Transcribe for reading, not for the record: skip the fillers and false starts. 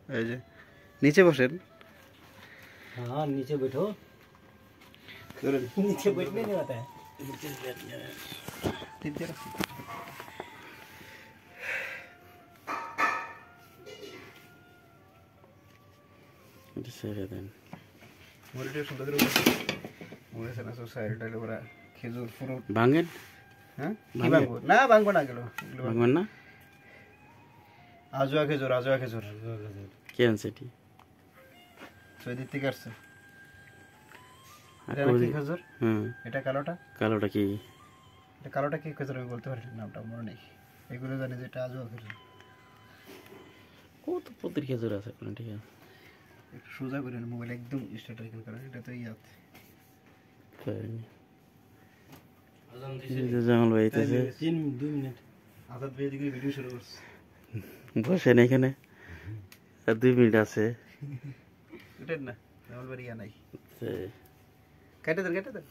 এই যে নিচে বসেন। हाँ नीचे बैठो नीचे बैठने नहीं आता है খেজুর ফ্রুট ভাঙেন হ্যাঁ কি ভাঙবো না ভাঙবো না গেল ভাঙবেন না আজোয়া খেজুর কে আনছে এটি সৈদিক থেকে আসছে আর এটা কি খেজুর হুম এটা কালোটা কি এটা কালোটা কি খেজুর আমি বলতে পারি নামটা মনে নেই এগুলো জানি যে এটা আজোয়া খেজুর কত প্রতির খেজুর আছে কোন ঠিক আছে একটু সোজা করে মোবাইল একদম স্টার্ট রাখেন কারণ এটা তো ইয়াত জামাল ভাই আইতেছে 2 মিনিট আজাদ ভাই এদিকে ভিডিও শুরু করছে বসেন এখানে আর 2 মিনিট আছে উঠেন না জামাল ভাই ইয়া নাই কেটে দেন